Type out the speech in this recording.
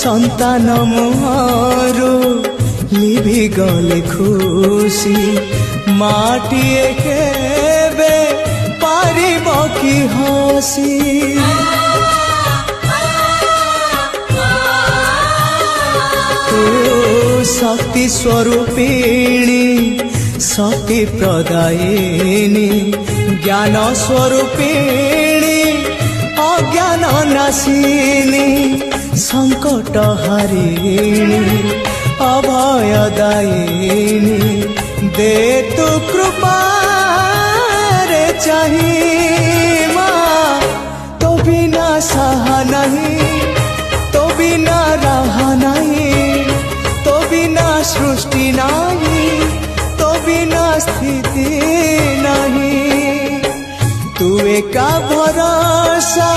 সন্তান মুহরু লিভি গলে খুশি মাটিয়ে কেবে পারিব কি হসি শক্তি স্বরূপিণী শক্তি প্রদায়িনী জ্ঞান স্বরূপিণী অজ্ঞান নাশিনী সংকট হারিণী অভয়দায়িনী দে তু কৃপারে চাহি মা তো বিনা সাহা নাহি তো বিনা রাহা নাহি তো বিনা সৃষ্টি নাহি তো বিনা স্থিতি নাহি তু একা ভরসা